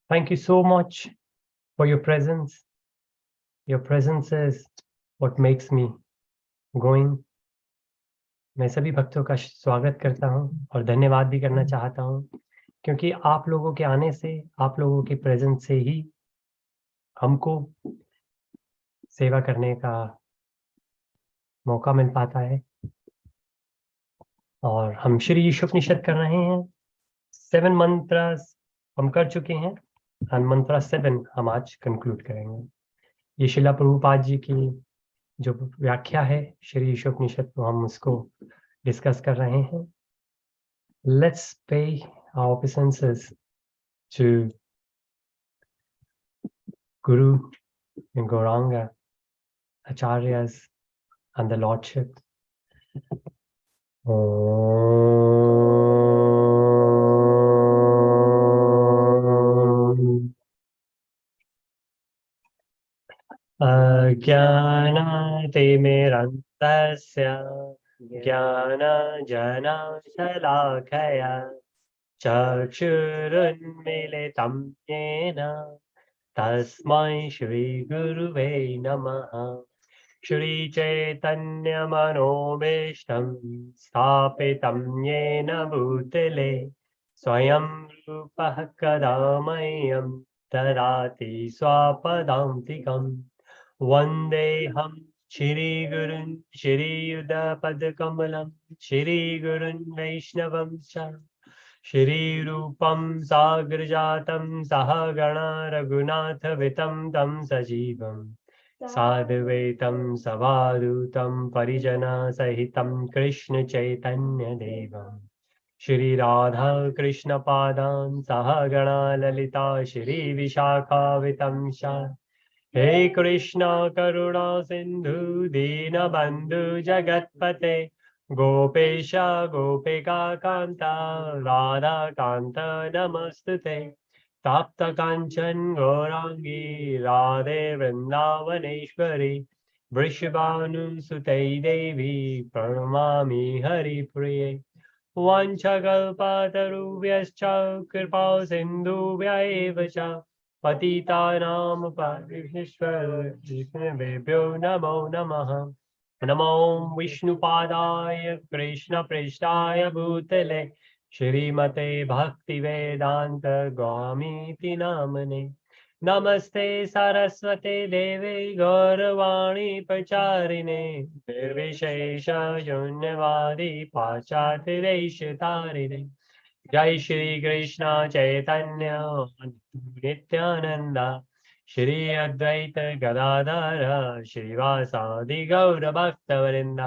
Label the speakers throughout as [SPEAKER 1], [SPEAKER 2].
[SPEAKER 1] Thank you so much for your presence. Your presence is what makes me going. मैं सभी भक्तों का स्वागत करता हूँ और धन्यवाद भी करना चाहता हूँ क्योंकि आप लोगों के आने से, आप लोगों की प्रेजेंस से ही हमको सेवा करने का मौका मिल पाता है। और हम श्री ईशोपनिषद कर रहे हैं। 7 मंत्रास हम कर चुके हैं और मंत्रा 7 हम आज कंक्लूड करेंगे। ये शिला प्रभुपाद जी की जो व्याख्या है श्री ईशोपनिषद को, हम उसको डिस्कस कर रहे हैं। Let's pay our obeisances to Guru and Gauranga, Acharyas and the Lordship. अज्ञानातिमिरन्तस्य ज्ञानजनशलाकया चक्षुरुन्मीलितं येन तस्मै श्रीगुरुवे नमः। श्रीचैतन्यमनोभीष्टं स्थापितं येन भूतले स्वयं रूपः कदा मह्यं ददाति स्वपदान्तिकम्। वन्देऽहं श्रीगुरुन् श्रीयुतपदकमलं श्रीगुरुन् वैष्णवं च श्रीरूपं साग्रजातं सहगणा रघुनाथवितं तं सजीवं साद्वैतं सवादूतं परिजनसहितं कृष्णचैतन्यदेवं श्रीराधा कृष्णपादान् सहगणा ललिता श्रीविशाखावितं च। हे कृष्ण करुणा सिंधु दीनबंधु जगत्पते गोपेश गोपिका कांता राधा कांत नमस्तुते। तप्त कांचन गौरांगी राधे वृंदावनेश्वरी वृषभानुसुते देवी प्रणमामि हरिप्रिये। वंशकल्पतरुभ्यश्च कृपा सिन्धुभ्य एव च पतितानां पावनेभ्यो नमो नमः। नमो विष्णुपादाय कृष्णप्रेष्ठाय भूतले श्रीमते भक्तिवेदांत स्वामीति नामने। नमस्ते सरस्वते देवे गौरवाणी प्रचारिणे निर्विशेष शून्यवादी पाश्चात्य देशतारिणे। जय श्री कृष्ण चैतन्य नित्यानंद श्री अद्वैत गदाधर श्रीवासादि गौर भक्तवृंद।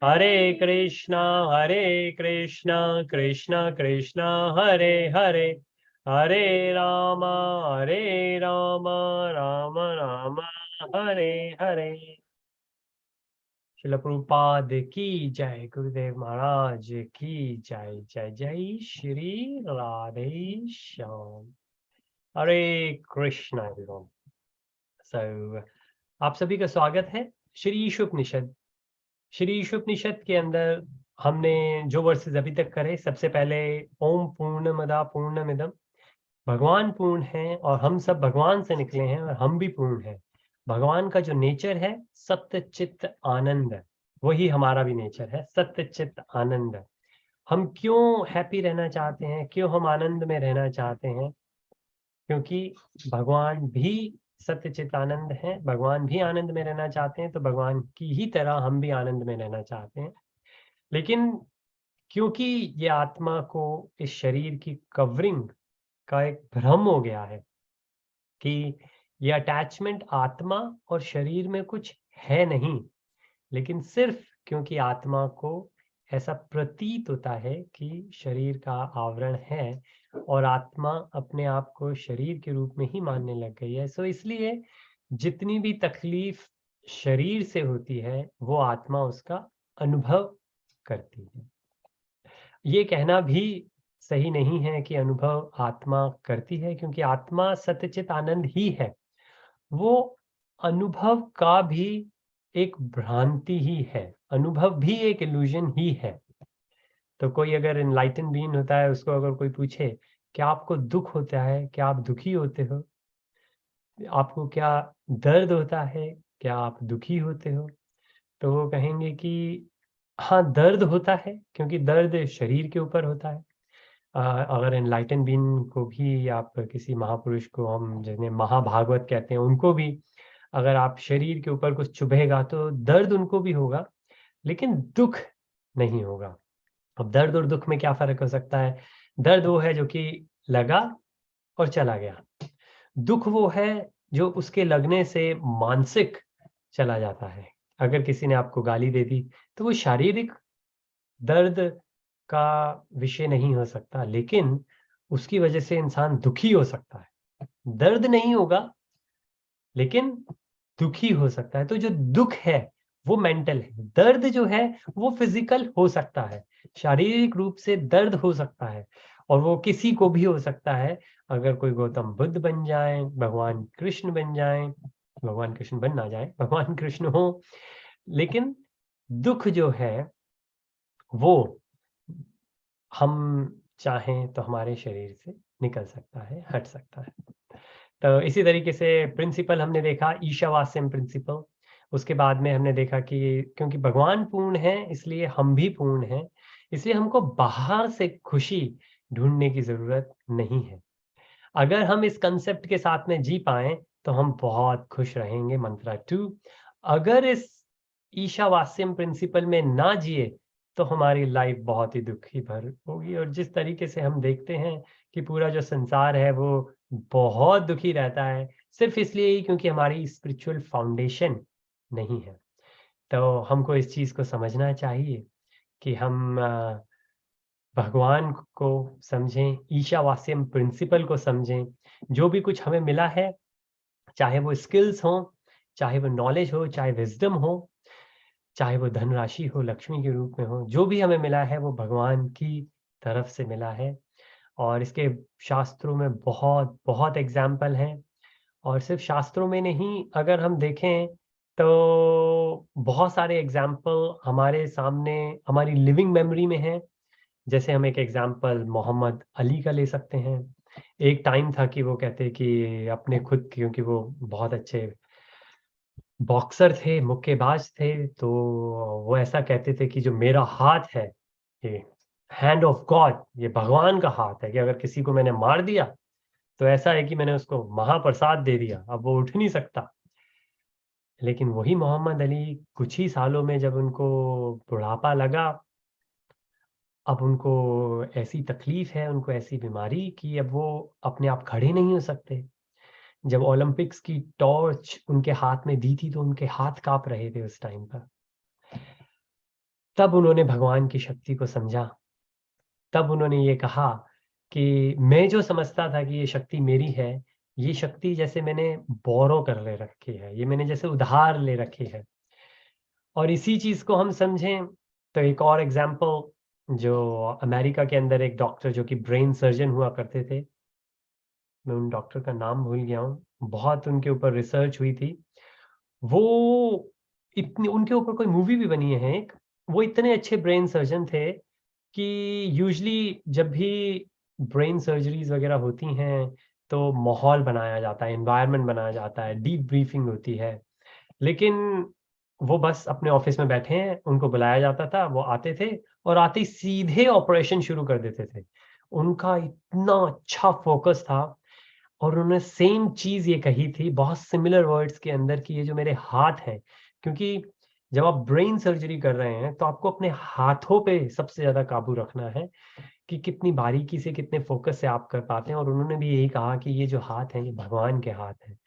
[SPEAKER 1] हरे कृष्णा कृष्ण कृष्ण हरे हरे हरे राम राम राम हरे हरे। शिला प्रभुपाद की जय, गुरुदेव महाराज की जय। जय जय श्री राधे श्याम। हरे कृष्णा एवरीवन। सो आप सभी का स्वागत है श्री ईशोपनिषद। श्री ईशोपनिषद के अंदर हमने जो वर्सेस अभी तक करे, सबसे पहले ओम पूर्णमदा पूर्णमिदम, भगवान पूर्ण है और हम सब भगवान से निकले हैं और हम भी पूर्ण हैं। भगवान का जो नेचर है सत्य चित्त आनंद, वही हमारा भी नेचर है, सत्य चित्त आनंद। हम क्यों हैप्पी रहना चाहते हैं, क्यों हम आनंद में रहना चाहते हैं? क्योंकि भगवान भी सत्य चित्त आनंद है, भगवान भी आनंद में रहना चाहते हैं, तो भगवान की ही तरह हम भी आनंद में रहना चाहते हैं। लेकिन क्योंकि ये आत्मा को इस शरीर की कवरिंग का एक भ्रम हो गया है कि ये अटैचमेंट आत्मा और शरीर में कुछ है नहीं, लेकिन सिर्फ क्योंकि आत्मा को ऐसा प्रतीत होता है कि शरीर का आवरण है और आत्मा अपने आप को शरीर के रूप में ही मानने लग गई है, सो इसलिए जितनी भी तकलीफ शरीर से होती है वो आत्मा उसका अनुभव करती है। ये कहना भी सही नहीं है कि अनुभव आत्मा करती है, क्योंकि आत्मा सत्यचित आनंद ही है। वो अनुभव का भी एक भ्रांति ही है, अनुभव भी एक इल्यूजन ही है। तो कोई अगर एनलाइटन बीइंग होता है, उसको अगर कोई पूछे क्या आपको दुःख होता है? क्या आप दुखी होते हो? आपको क्या दर्द होता है? क्या आप दुखी होते हो? तो वो कहेंगे कि हाँ, दर्द होता है क्योंकि दर्द शरीर के ऊपर होता है। अगर एनलाइटन बीइंग को भी आप किसी महापुरुष को हम जिन्हें महाभागवत कहते हैं, उनको भी अगर आप शरीर के ऊपर कुछ चुभेगा तो दर्द उनको भी होगा, लेकिन दुःख नहीं होगा। अब दर्द और दुःख में क्या फ़र्क हो सकता है? दर्द वो है जो कि लगा और चला गया। दुःख वो है जो उसके लगने से मानसिक चला जाता है। अगर किसी ने आपको गाली दे दी, तो वो शारीरिक दर्द का विषय नहीं हो सकता, लेकिन उसकी वजह से इंसान दुखी हो सकता है। दर्द नहीं होगा, लेकिन दुखी हो सकता है। तो जो दुःख है, वो मेंटल है। दर्द जो है, वो फिज़िकल हो सकता है। शारीरिक रूप से दर्द हो सकता है और वो किसी को भी हो सकता है। अगर कोई गौतम बुद्ध बन जाएँ, भगवान कृष्ण बन जाएँ, भगवान कृष्ण बन ना जाएँ, भगवान कृष्ण हों, लेकिन दुःख जो है, वो हम चाहें तो हमारे शरीर से निकल सकता है, हट सकता है। तो इसी तरीके से प्रिंसिपल हमने देखा ईशावास्यम प्रिंसिपल। उसके बाद में हमने देखा कि क्योंकि भगवान पूर्ण है इसलिए हम भी पूर्ण हैं। इसलिए हमको बाहर से खुशी ढूँढने की ज़रूरत नहीं है। अगर हम इस कांसेप्ट के साथ में जी पाएँ तो हम बहुत खुश रहेंगे मंत्रा 2। अगर इस ईशावास्यम प्रिंसिपल में ना जिए तो हमारी लाइफ बहुत ही दुखी भर होगी और जिस तरीके से हम देखते हैं कि पूरा जो संसार है वो बहुत दुखी रहता है, सिर्फ़ इसलिए ही क्योंकि हमारी स्पिरिचुअल फाउंडेशन नहीं है। तो हमको इस चीज़ को समझना चाहिए कि हम भगवान को समझें, ईशावास्यम प्रिंसिपल को समझें। जो भी कुछ हमें मिला है, चाहे वो स्किल्स हों, चाहे वो नॉलेज हो, चाहे विज़डम हो, चाहे वो धनराशि हो, लक्ष्मी के रूप में हो, जो भी हमें मिला है वो भगवान की तरफ से मिला है। और इसके शास्त्रों में बहुत एग्ज़ाम्पल हैं और सिर्फ़ शास्त्रों में नहीं, अगर हम देखें तो बहुत सारे एग्ज़ाम्पल हमारे सामने हमारी लिविंग मेमोरी में हैं। जैसे हम एक एग्ज़ाम्पल मोहम्मद अली का ले सकते हैं। एक टाइम था कि वो कहते कि अपने खुद क्योंकि वो बहुत अच्छे बॉक्सर थे, मुक्केबाज़ थे, तो वो ऐसा कहते थे कि जो मेरा हाथ है, ये हैंड ऑफ गॉड, ये भगवान का हाथ है कि अगर किसी को मैंने मार दिया, तो ऐसा है कि मैंने उसको महाप्रसाद दे दिया, अब वो उठ नहीं सकता। लेकिन वही मोहम्मद अली कुछ ही सालों में जब उनको बुढ़ापा लगा, अब उनको ऐसी तकलीफ़ है, उनको ऐसी बीमारी कि अब वो अपने आप खड़े नहीं हो सकते। जब ओलंपिक्स की टॉर्च उनके हाथ में दी थी, तो उनके हाथ काँप रहे थे उस टाइम पर। तब उन्होंने भगवान की शक्ति को समझा। तब उन्होंने ये कहा कि मैं जो समझता था कि ये शक्ति मेरी है, ये शक्ति जैसे मैंने बोरो कर ले रखी है, ये मैंने जैसे उधार ले रखी है। और इसी चीज़ को हम समझें तो एक और एग्ज़ाम्पल जो अमेरिका के अंदर एक डॉक्टर जो कि ब्रेन सर्जन हुआ करते थे, मैं उन डॉक्टर का नाम भूल गया हूँ, बहुत उनके ऊपर रिसर्च हुई थी। वो इतनी उनके ऊपर कोई मूवी भी बनी है एक, वो इतने अच्छे ब्रेन सर्जन थे कि यूजुअली जब भी ब्रेन सर्जरीज़ वग़ैरह होती हैं, तो माहौल बनाया जाता है, एनवायरनमेंट बनाया जाता है, डीप ब्रीथिंग होती है। लेकिन वो बस अपने ऑफ़िस में बैठे हैं, उनको बुलाया जाता था, वो आते थे और आते ही सीधे ऑपरेशन शुरू कर देते थे। उनका इतना अच्छा फ़ोकस था और उन्होंने सेम चीज़ ये कही थी, बहुत सिमिलर वर्ड्स के अंदर कि ये जो मेरे हाथ हैं क्योंकि जब आप ब्रेन सर्जरी कर रहे हैं, तो आपको अपने हाथों पे सबसे ज़्यादा काबू रखना है कि कितनी बारीकी से, कितने फ़ोकस से आप कर पाते हैं और उन्होंने भी यही कहा कि ये जो हाथ हैं, ये भगवान के हाथ हैं।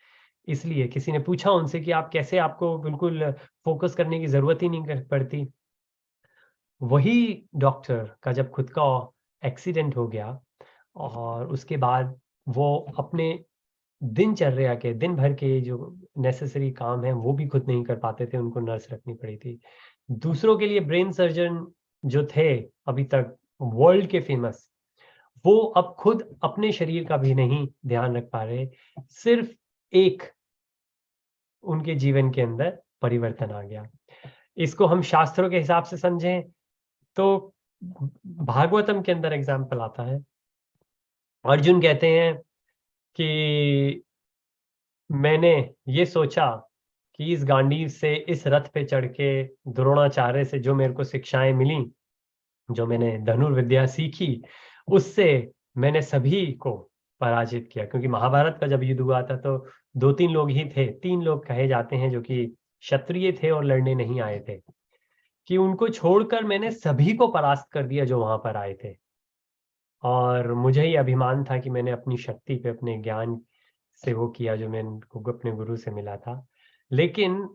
[SPEAKER 1] इसलिए किसी ने पूछा उनसे कि आप कैसे आपको बिल्कुल फ़ोकस करने की ज़रूरत ही नहीं पड़ती। वही डॉक्टर का जब खुद का एक्सीडेंट हो गया और उसके बाद वो अपने दिनचर्या के दिन भर के जो नेसेसरी काम हैं, वो भी खुद नहीं कर पाते थे, उनको नर्स रखनी पड़ी थी। दूसरों के लिए ब्रेन सर्जन जो थे अभी तक वर्ल्ड के फ़ेमस, वो अब खुद अपने शरीर का भी नहीं ध्यान रख पा रहे। सिर्फ़ एक उनके जीवन के अंदर परिवर्तन आ गया। इसको हम शास्त्रों के हिसाब से समझें तो भागवतम के अंदर एग्ज़ाम्पल आता है अर्जुन कहते हैं कि मैंने ये सोचा कि इस गांडीव से, इस रथ पे चढ़ के द्रोणाचार्य से जो मेरे को शिक्षाएं मिली, जो मैंने धनुर्विद्या सीखी, उससे मैंने सभी को पराजित किया। क्योंकि महाभारत का जब युद्ध हुआ था तो 2-3 लोग ही थे, 3 लोग कहे जाते हैं जो कि क्षत्रिय थे और लड़ने नहीं आए थे, कि उनको छोड़कर मैंने सभी को परास्त कर दिया जो वहां पर आए थे। और मुझे ही अभिमान था कि मैंने अपनी शक्ति पे, अपने ज्ञान से वो किया जो मैंने अपने गुरु से मिला था। लेकिन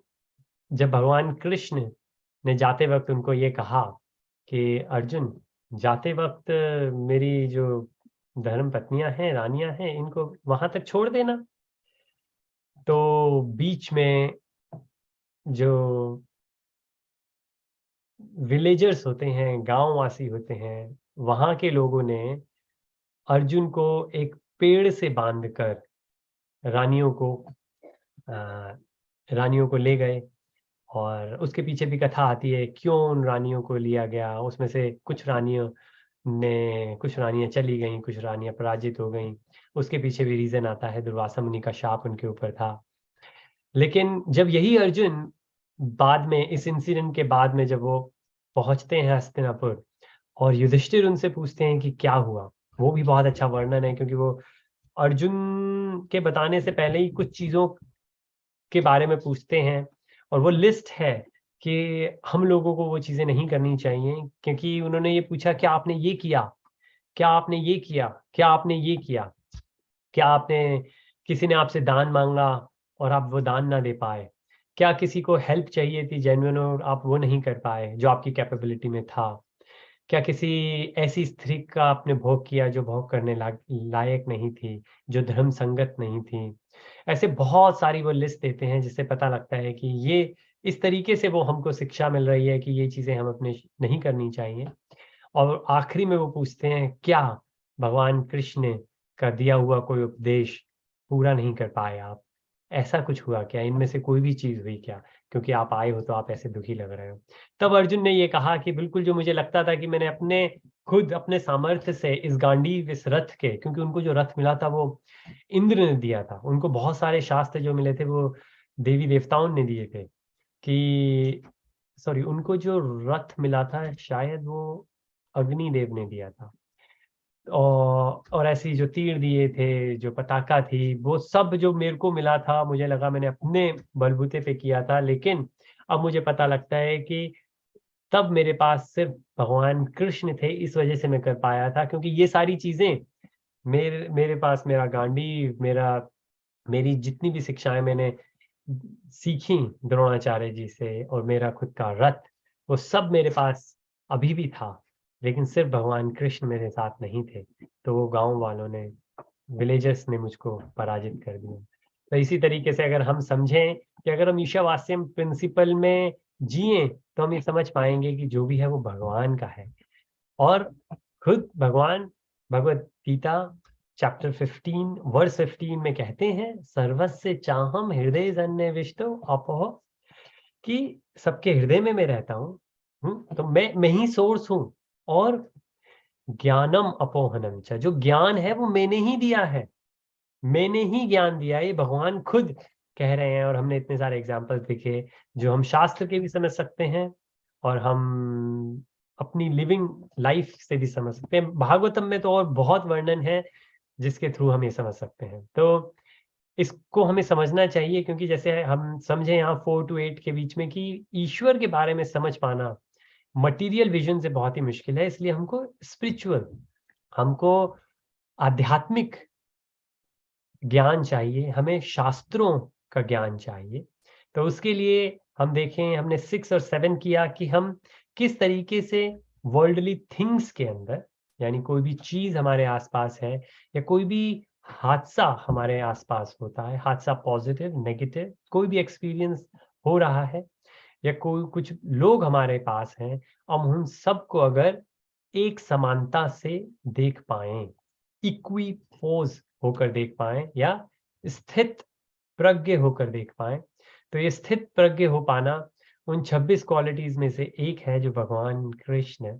[SPEAKER 1] जब भगवान कृष्ण ने जाते वक्त उनको ये कहा कि अर्जुन, जाते वक्त मेरी जो धर्म पत्नियां हैं, रानियां हैं, इनको वहां तक छोड़ देना। तो बीच में जो विलेजर्स होते हैं, गांववासी होते हैं, वहां के लोगों ने अर्जुन को एक पेड़ से बांधकर रानियों को अ, रानियों को ले गए। और उसके पीछे भी कथा आती है क्यों उन रानियों को लिया गया। उसमें से कुछ रानियां चली गईं, कुछ रानियां पराजित हो गईं। उसके पीछे भी रीजन आता है, दुर्वासा मुनि का शाप उनके ऊपर था। लेकिन जब यही अर्जुन बाद में, इस इंसिडेंट के बाद में, जब वो पहुंचते हैं हस्तिनापुर और युधिष्ठिर उनसे पूछते हैं कि क्या हुआ, वो भी बहुत अच्छा वर्णन है। क्योंकि वो अर्जुन के बताने से पहले ही कुछ चीजों के बारे में पूछते हैं, और वो लिस्ट है कि हम लोगों को वो चीजें नहीं करनी चाहिए। क्योंकि उन्होंने ये पूछा, क्या आपने ये किया, क्या आपने ये किया, क्या आपने ये किया, क्या आपने, किसी ने आपसे दान मांगा और आप वो दान ना दे पाए, क्या किसी को हेल्प चाहिए थी जेन्युइन और आप वो नहीं कर पाए जो आपकी कैपेबिलिटी में था, क्या किसी ऐसी स्त्री का आपने भोग किया जो भोग करने लायक नहीं थी, जो धर्म संगत नहीं थी। ऐसे बहुत सारी वो लिस्ट देते हैं जिससे पता लगता है कि ये इस तरीके से वो हमको शिक्षा मिल रही है कि ये चीजें हम अपने नहीं करनी चाहिए। और आखिरी में वो पूछते हैं, क्या भगवान कृष्ण का दिया हुआ कोई उपदेश पूरा नहीं कर पाए आप? ऐसा कुछ हुआ क्या? इनमें से कोई भी चीज हुई क्या? क्योंकि आप आए हो तो आप ऐसे दुखी लग रहे हो। तब अर्जुन ने ये कहा कि बिल्कुल, जो मुझे लगता था कि मैंने अपने खुद अपने सामर्थ्य से इस गांडीव, इस रथ के, क्योंकि उनको जो रथ मिला था वो इंद्र ने दिया था। उनको बहुत सारे शास्त्र जो मिले थे वो देवी देवताओं ने दिए थे। कि सॉरी, उनको जो रथ मिला था शायद वो अग्निदेव ने दिया था। और ऐसी जो तीर दिए थे, जो पताका थी, वो सब जो मेरे को मिला था, मुझे लगा मैंने अपने बलबूते पे किया था। लेकिन अब मुझे पता लगता है कि तब मेरे पास सिर्फ भगवान कृष्ण थे, इस वजह से मैं कर पाया था। क्योंकि ये सारी चीजें मेरे मेरे पास, मेरा गांडीव, मेरी जितनी भी शिक्षाएं मैंने सीखी द्रोणाचार्य जी से, और मेरा खुद का रथ, वो सब मेरे पास अभी भी था। लेकिन सिर्फ भगवान कृष्ण मेरे साथ नहीं थे। तो वो गांव वालों ने, विलेजर्स ने मुझको पराजित कर दिया। तो इसी तरीके से अगर हम समझें कि अगर हम ईशावास्यम प्रिंसिपल में जिए तो हम ये समझ पाएंगे कि जो भी है वो भगवान का है। और खुद भगवान भगवत गीता चैप्टर 15 वर्स 15 में कहते हैं, सर्वस्य चाहम हृदय सन्निविष्टो अपोह, कि सबके हृदय में मैं रहता हूँ। तो मैं ही सोर्स हूँ। और ज्ञानम अपोहनम च, जो ज्ञान है वो मैंने ही दिया है, मैंने ही ज्ञान दिया है। ये भगवान खुद कह रहे हैं। और हमने इतने सारे एग्जाम्पल देखे जो हम शास्त्र के भी समझ सकते हैं, और हम अपनी लिविंग लाइफ से भी समझ सकते हैं। भागवतम में तो और बहुत वर्णन है जिसके थ्रू हम ये समझ सकते हैं। तो इसको हमें समझना चाहिए। क्योंकि जैसे हम समझे यहाँ 4 to 8 के बीच में कि ईश्वर के बारे में समझ पाना मटेरियल विजन से बहुत ही मुश्किल है। इसलिए हमको स्पिरिचुअल, हमको आध्यात्मिक ज्ञान चाहिए, हमें शास्त्रों का ज्ञान चाहिए। तो उसके लिए हम देखें, हमने 6 और 7 किया कि हम किस तरीके से वर्ल्डली थिंग्स के अंदर, यानी कोई भी चीज हमारे आसपास है, या कोई भी हादसा हमारे आसपास होता है, हादसा पॉजिटिव नेगेटिव कोई भी एक्सपीरियंस हो रहा है, या कोई कुछ लोग हमारे पास हैं, हम उन सबको अगर एक समानता से देख पाएं, इक्विपोज होकर देख पाएं, या स्थित प्रज्ञ होकर देख पाएं। तो ये स्थित प्रज्ञ हो पाना उन 26 क्वालिटीज में से एक है जो भगवान कृष्ण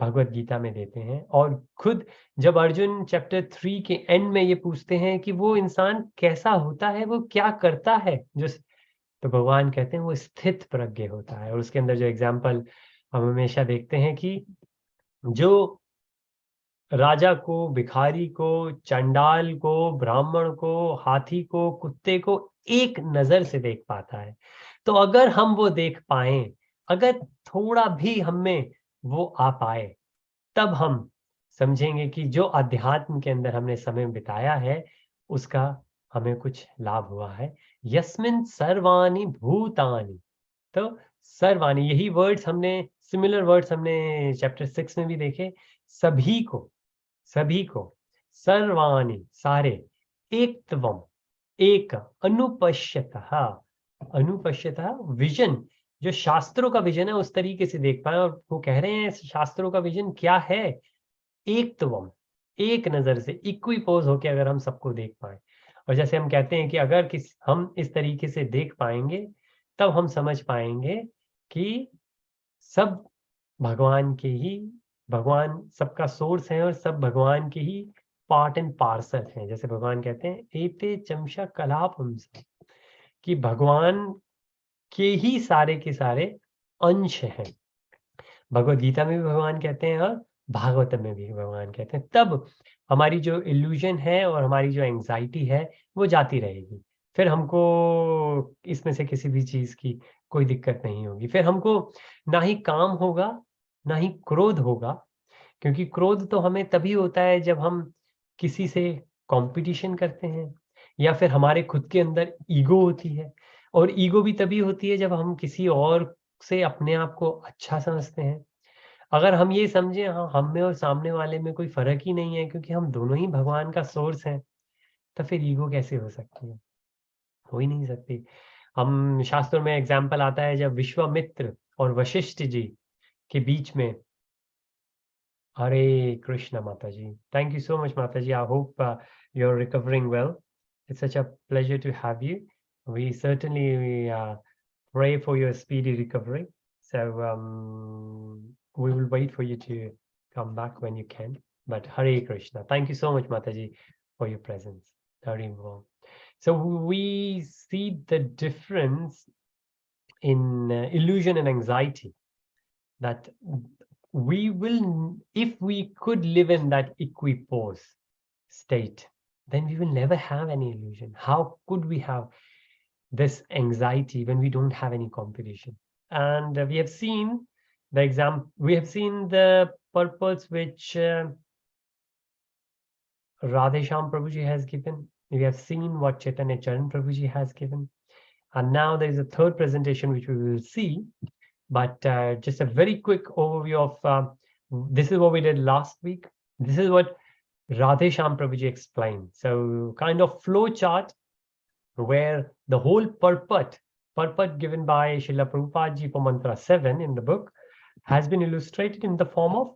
[SPEAKER 1] भगवत गीता में देते हैं। और खुद जब अर्जुन चैप्टर 3 के एंड में ये पूछते हैं कि वो इंसान कैसा होता है, वो क्या करता है, जो तो भगवान कहते हैं वो स्थित प्रज्ञ होता है। और उसके अंदर जो एग्जाम्पल हम हमेशा देखते हैं कि जो राजा को, भिखारी को, चंडाल को, ब्राह्मण को, हाथी को, कुत्ते को एक नजर से देख पाता है। तो अगर हम वो देख पाए, अगर थोड़ा भी हम में वो आ पाए, तब हम समझेंगे कि जो अध्यात्म के अंदर हमने समय बिताया है, उसका हमें कुछ लाभ हुआ है। यस्मिन् सर्वाणि भूतानि, तो सर्वाणि, यही वर्ड्स हमने, सिमिलर वर्ड्स हमने चैप्टर 6 में भी देखे। सभी को, सभी को, सर्वाणि, सारे, एकत्वम, एक, अनुपश्यतः, अनुपश्यतः, विजन, जो शास्त्रों का विजन है उस तरीके से देख पाए। और वो कह रहे हैं शास्त्रों का विजन क्या है? एकत्वम, एक नजर से इक्विपोज होके अगर हम सबको देख पाए। और जैसे हम कहते हैं कि अगर हम इस तरीके से देख पाएंगे, तब हम समझ पाएंगे कि सब भगवान के ही, भगवान सबका सोर्स है और सब भगवान के ही पार्ट एंड पार्सल हैं। जैसे भगवान कहते हैं एते चमशा कलापंस, कि भगवान के ही सारे के सारे अंश हैं। भगवत गीता में भी भगवान कहते हैं और भागवतम में भी भगवान कहते हैं। तब हमारी जो इल्यूजन है और हमारी जो एंजाइटी है वो जाती रहेगी। फिर हमको इसमें से किसी भी चीज की कोई दिक्कत नहीं होगी। फिर हमको ना ही काम होगा, ना ही क्रोध होगा। क्योंकि क्रोध तो हमें तभी होता है जब हम किसी से कंपटीशन करते हैं, या फिर हमारे खुद के अंदर ईगो होती है। और ईगो भी तभी होती है जब हम किसी और से अपने आप को अच्छा समझते हैं। अगर हम ये समझें हाँ, हम में और सामने वाले में कोई फ़र्क ही नहीं है क्योंकि हम दोनों ही भगवान का सोर्स हैं, तो फिर ईगो कैसे हो सकती है? हो ही नहीं सकती। हम शास्त्रों में एग्ज़ाम्पल आता है जब विश्वामित्र और वशिष्ठ जी के बीच में, Hare Krishna, Mataji. Thank you so much, Mataji. I hope you're recovering well. It's such a pleasure to have you. We certainly pray for your speedy recovery. So we will wait for you to come back when you can. But Hare Krishna. Thank you so much, Mataji, for your presence. Very well. So we see the difference in illusion and anxiety, that we will, if we could live in that equipoise state, then we will never have any illusion. How could we have this anxiety when we don't have any competition? And we have seen the we have seen the purpose which Radhesham Prabhuji has given. We have seen what Chaitanya Charan Prabhuji has given. And now there is a third presentation which we will see. But just a very quick overview of this is what we did last week. This is what Radhesham Prabhuji explained. So kind of flow chart where the whole purport given by Srila Prabhupada Ji for Mantra 7 in the book has been illustrated in the form of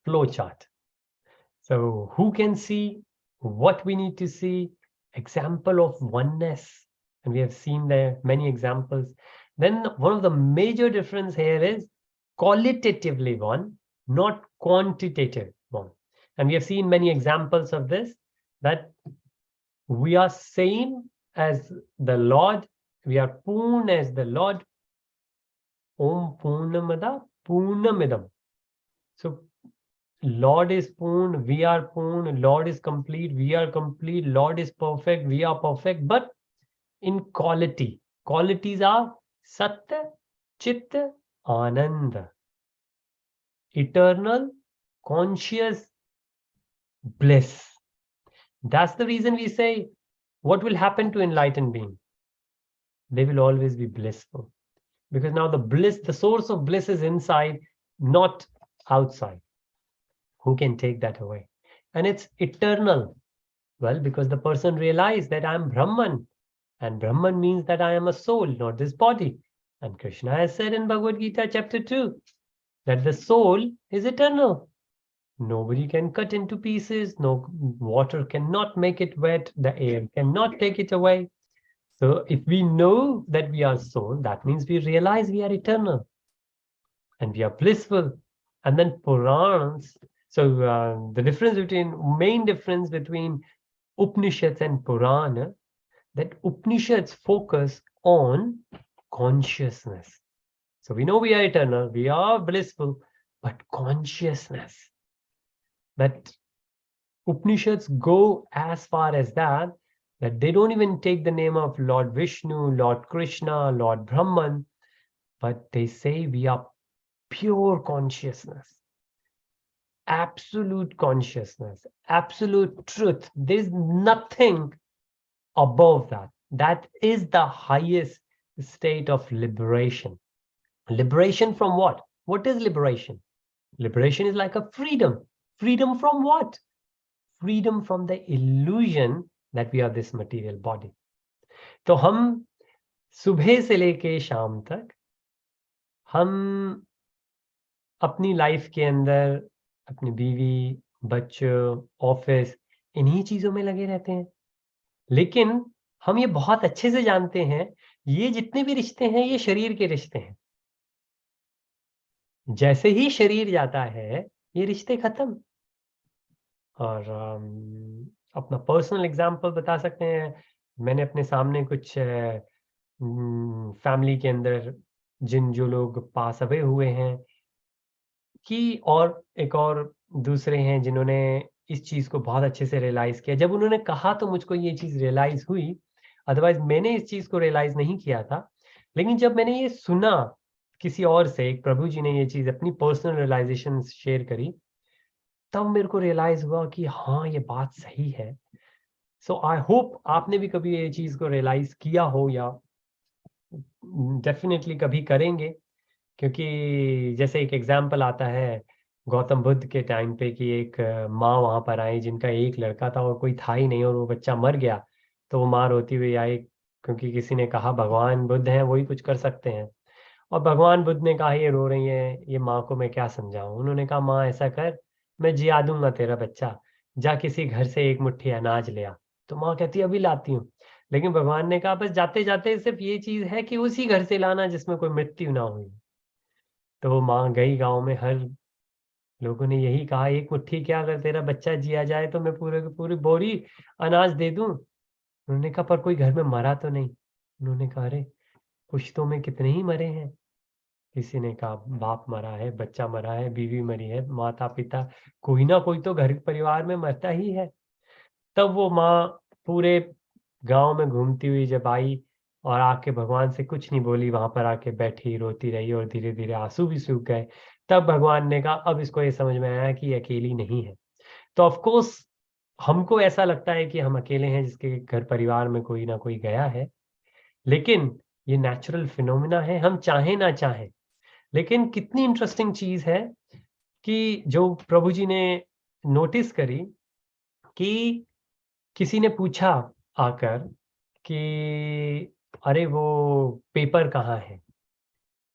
[SPEAKER 1] flow chart. So who can see what we need to see? Example of oneness. And we have seen there many examples. Then one of the major difference here is qualitatively one, not quantitative one. And we have seen many examples of this, that we are same as the Lord, we are Poon as the Lord. Om Poonamada Poonamidam. So Lord is Poon, we are Poon, Lord is complete, we are complete, Lord is perfect, we are perfect, but in quality. Qualities are Satya, Chitta, Ananda. Eternal, conscious bliss. That's the reason we say, what will happen to enlightened being? They will always be blissful. Because now the bliss, the source of bliss is inside, not outside. Who can take that away? And it's eternal. Well, because the person realized that I'm Brahman. And Brahman means that I am a soul, not this body. And Krishna has said in Bhagavad Gita chapter 2 that the soul is eternal. Nobody can cut into pieces. No water cannot make it wet. The air cannot take it away. So if we know that we are soul, that means we realize we are eternal and we are blissful. And then Purans. So the main difference between Upanishads and Purana, that Upanishads focus on consciousness. So we know we are eternal, we are blissful, but consciousness. That Upanishads go as far as that they don't even take the name of Lord Vishnu, Lord Krishna, Lord Brahman, but they say we are pure consciousness, absolute consciousness, absolute truth. There's nothing above that. That is the highest state of liberation. Liberation from what? What is liberation? Liberation is like a freedom. Freedom from what? Freedom from the illusion that we are this material body. तो हम सुबह से लेके शाम तक हम अपनी life के अंदर अपनी बीवी, बच्चों, ऑफिस, इन्हीं चीजों में लगे रहते हैं। लेकिन हम ये बहुत अच्छे से जानते हैं, ये जितने भी रिश्ते हैं, ये शरीर के रिश्ते हैं। जैसे ही शरीर जाता है, ये रिश्ते खत्म। और अपना पर्सनल एग्जांपल बता सकते हैं। मैंने अपने सामने कुछ फैमिली के अंदर जो लोग पास अवे हुए हैं कि और एक और दूसरे हैं जिन्होंने इस चीज़ को बहुत अच्छे से रियलाइज़ किया। जब उन्होंने कहा तो मुझको ये चीज़ रियलाइज़ हुई, अदरवाइज़ मैंने इस चीज़ को रियलाइज़ नहीं किया था। लेकिन जब मैंने ये सुना किसी और से, एक प्रभु जी ने ये चीज़ अपनी पर्सनल रियलाइज़ेशन शेयर करी, तब मेरे को रियलाइज़ हुआ कि हाँ, ये बात सही है। सो आई होप आपने भी कभी ये चीज़ को रियलाइज़ किया हो या डेफ़िनेटली कभी करेंगे। क्योंकि जैसे एक एग्जाम्पल आता है गौतम बुद्ध के टाइम पे कि एक माँ वहाँ पर आई जिनका एक लड़का था और कोई था ही नहीं और वो बच्चा मर गया। तो वो माँ रोती हुई आई क्योंकि किसी ने कहा भगवान बुद्ध हैं, वही कुछ कर सकते हैं। और भगवान बुद्ध ने कहा ये रो रही है, ये माँ को मैं क्या समझाऊं। उन्होंने कहा माँ ऐसा कर, मैं जिया दूंगा तेरा बच्चा, जा किसी घर से एक मुट्ठी अनाज ले आ। तो माँ कहती अभी लाती हूँ। लेकिन भगवान ने कहा बस जाते जाते सिर्फ ये चीज है कि उसी घर से लाना जिसमें कोई मृत्यु ना हुई। तो वो माँ गई गाँव में, हर लोगों ने यही कहा एक मुट्ठी क्या, अगर तेरा बच्चा जिया जाए तो मैं पूरे की पूरी बोरी अनाज दे दूं। उन्होंने कहा पर कोई घर में मरा तो नहीं। उन्होंने कहा अरे पुश्तों में कितने ही मरे हैं। किसी ने कहा बाप मरा है, बच्चा मरा है, बीवी मरी है, माता पिता, कोई ना कोई तो घर परिवार में मरता ही है। तब वो माँ पूरे गांव में घूमती हुई जब आई और आके भगवान से कुछ नहीं बोली, वहां पर आके बैठी रोती रही और धीरे धीरे आंसू भी सूख गए। तब भगवान ने कहा अब इसको ये समझ में आया कि ये अकेली नहीं है। तो ऑफ कोर्स हमको ऐसा लगता है कि हम अकेले हैं जिसके घर परिवार में कोई ना कोई गया है, लेकिन ये नेचुरल फिनोमिना है, हम चाहें ना चाहें। लेकिन कितनी इंटरेस्टिंग चीज है कि जो प्रभु जी ने नोटिस करी कि किसी ने पूछा आकर कि अरे वो पेपर कहाँ है?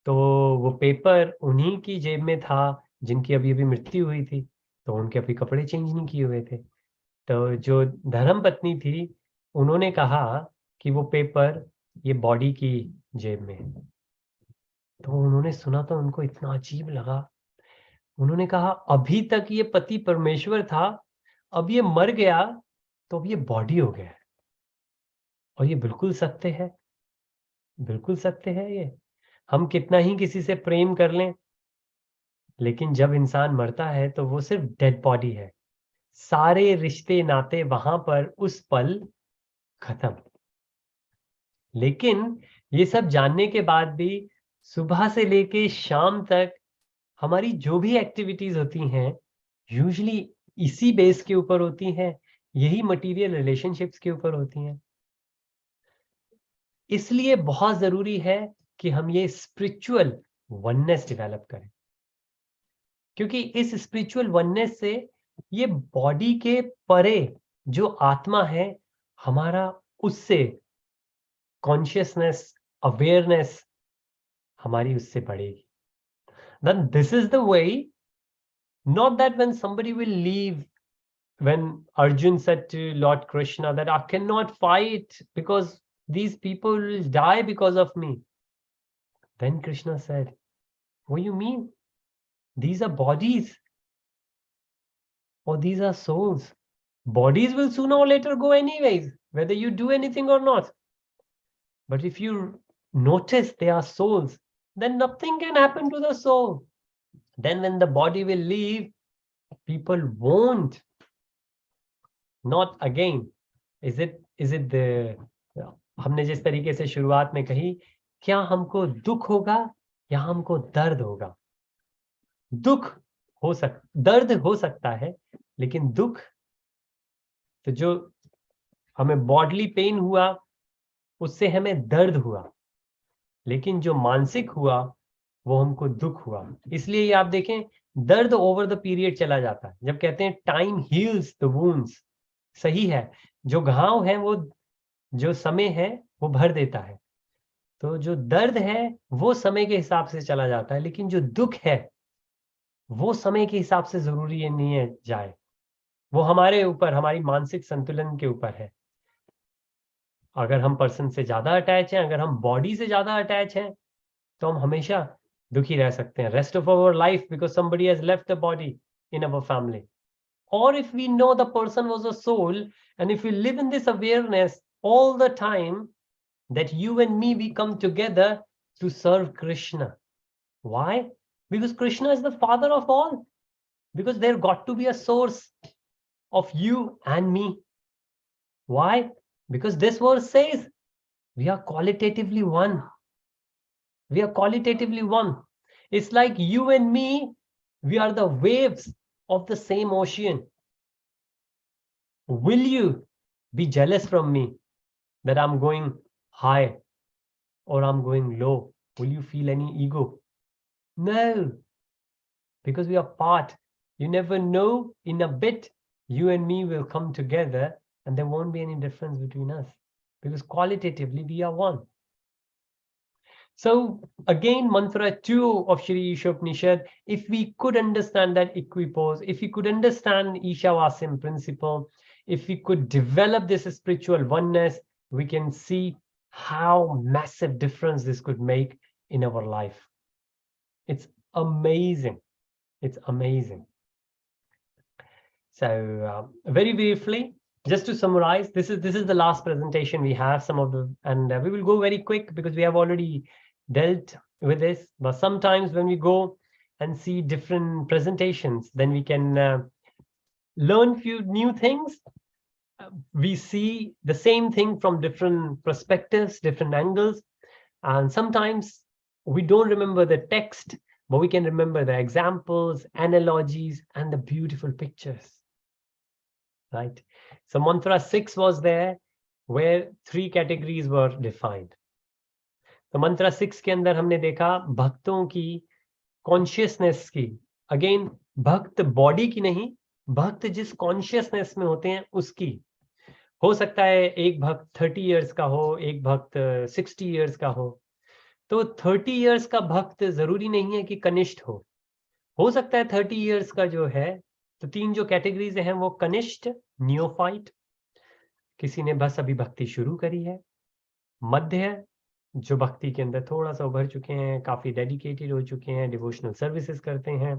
[SPEAKER 1] तो वो पेपर उन्हीं की जेब में था जिनकी अभी-अभी मृत्यु हुई थी। तो उनके अभी कपड़े चेंज नहीं किए हुए थे। तो जो धर्मपत्नी थी, उन्होंने कहा कि वो पेपर ये बॉडी की जेब में है। तो उन्होंने सुना तो उनको इतना अजीब लगा। उन्होंने कहा अभी तक ये पति परमेश्वर था, अब ये मर गया तो अब ये बॉडी हो गया है। और ये बिल्कुल सत्य है, बिल्कुल सत्य है ये। हम कितना ही किसी से प्रेम कर लें, लेकिन जब इंसान मरता है तो वो सिर्फ डेड बॉडी है। सारे रिश्ते नाते वहां पर उस पल खत्म। लेकिन ये सब जानने के बाद भी सुबह से लेके शाम तक हमारी जो भी एक्टिविटीज होती हैं, यूजुअली इसी बेस के ऊपर होती हैं, यही मटेरियल रिलेशनशिप्स के ऊपर होती हैं। इसलिए बहुत जरूरी है कि हम ये स्पिरिचुअल वननेस डेवलप करें, क्योंकि इस स्पिरिचुअल वननेस से ये बॉडी के परे जो आत्मा है हमारा, उससे कॉन्शियसनेस, अवेयरनेस हमारी उससे बढ़ेगी। then this is the way, not that when somebody will leave, when Arjun said to Lord Krishna that I cannot fight because these people will die because of me, then Krishna said, what do you mean? these are bodies or these are souls. Bodies will sooner or later go anyways, whether you do anything or not. But if you notice they are souls, then nothing can happen to the soul. Then when the body will leave, people won't. Not again. Is it the हमने जिस तरीके से शुरुआत में कही, क्या हमको दुख होगा या हमको दर्द होगा? दुख दर्द हो सकता है, लेकिन दुख तो जो हमें बॉडली पेन हुआ उससे हमें दर्द हुआ, लेकिन जो मानसिक हुआ वो हमको दुख हुआ। इसलिए ये आप देखें, दर्द ओवर द पीरियड चला जाता है। जब कहते हैं टाइम हील्स द वुंड्स, सही है, जो घाव है वो जो समय है वो भर देता है। तो जो दर्द है वो समय के हिसाब से चला जाता है, लेकिन जो दुख है वो समय के हिसाब से जरूरी नहीं है जाए। वो हमारे ऊपर, हमारी मानसिक संतुलन के ऊपर है। अगर हम पर्सन से ज्यादा अटैच हैं, अगर हम बॉडी से ज्यादा अटैच हैं, तो हम हमेशा दुखी रह सकते हैं rest of our life, because somebody has left the body in our family. Or if we know the person was a soul, and if we live in this awareness all the time, that you and me, we come together to serve Krishna. Why? Because Krishna is the father of all. Because there got to be a source of you and me. Why? Because this verse says we are qualitatively one. We are qualitatively one. It's like you and me, we are the waves of the same ocean. Will you be jealous from me that I'm going high or I'm going low? Will you feel any ego? No, because we are part. You never know, in a bit, you and me will come together and there won't be any difference between us, because qualitatively we are one. So again, mantra 2 of Shri Īśopaniṣad, if we could understand that equipoise, if we could understand Īśāvāsya principle, if we could develop this spiritual oneness, we can see how massive difference this could make in our life. It's amazing. It's amazing. So very briefly, just to summarize, this is the last presentation we have. And we will go very quick because we have already dealt with this. But sometimes when we go and see different presentations, then we can learn few new things. We see the same thing from different perspectives, different angles, and sometimes we don't remember the text, but we can remember the examples, analogies, and the beautiful pictures. Right? So mantra 6 was there, where 3 categories were defined. तो मंत्रा 6 के अंदर हमने देखा भक्तों की consciousness की, again भक्त body की नहीं, भक्त जिस कॉन्शियसनेस में होते हैं उसकी। हो सकता है एक भक्त 30 इयर्स का हो, एक भक्त 60 इयर्स का हो। तो 30 इयर्स का भक्त जरूरी नहीं है कि कनिष्ठ हो सकता है 30 इयर्स का जो है, तो 3 जो कैटेगरीज हैं वो कनिष्ठ, नियोफाइट, किसी ने बस अभी भक्ति शुरू करी है, मध्य, जो भक्ति के अंदर थोड़ा सा उभर चुके हैं, काफी डेडिकेटेड हो चुके हैं, डिवोशनल सर्विसेज करते हैं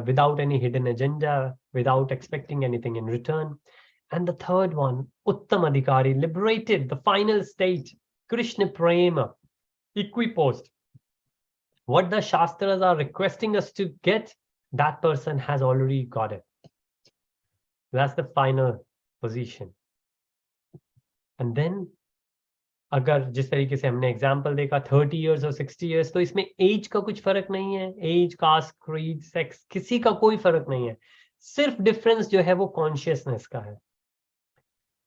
[SPEAKER 1] without any hidden agenda, without expecting anything in return. And the third one, Uttam Adhikari, liberated, the final state, Krishna Prema, equiposed. What the Shastras are requesting us to get, that person has already got it. That's the final position. And then अगर जिस तरीके से हमने example देखा 30 years और 60 years, तो इसमें as का कुछ फर्क नहीं है, एज, कास्ट, क्रीड, सेक्स, किसी का कोई फर्क नहीं है। सिर्फ डिफरेंस जो है वो कॉन्शियसनेस का है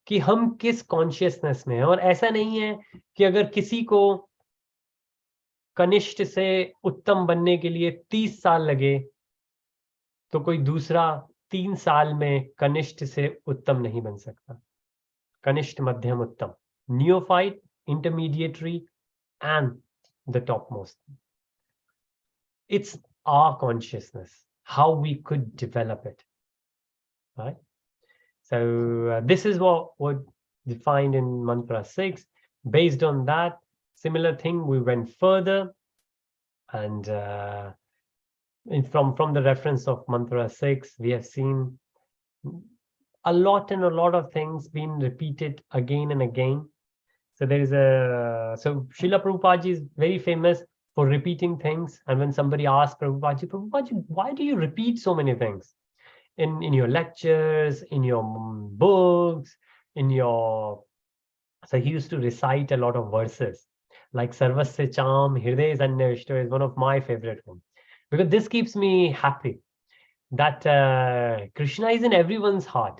[SPEAKER 1] कि हम किस कॉन्शियसनेस में हैं। और ऐसा नहीं है कि अगर किसी को कनिष्ठ से उत्तम बनने के लिए 30 साल लगे तो कोई दूसरा 3 साल में कनिष्ठ से उत्तम नहीं बन सकता। कनिष्ठ, मध्यम, उत्तम, neophyte, intermediary, and the topmost. It's our consciousness, how we could develop it, right? So this is what defined in mantra 6. Based on that, similar thing, we went further, and from the reference of mantra 6, we have seen a lot of things being repeated again and again. So there is Srila Prabhupada is very famous for repeating things. And when somebody asks Prabhupada, why do you repeat so many things in your lectures, in your books, in your... So he used to recite a lot of verses, like Sarvasya Cham Hriday Sannishto is one of my favorite ones, because this keeps me happy that Krishna is in everyone's heart.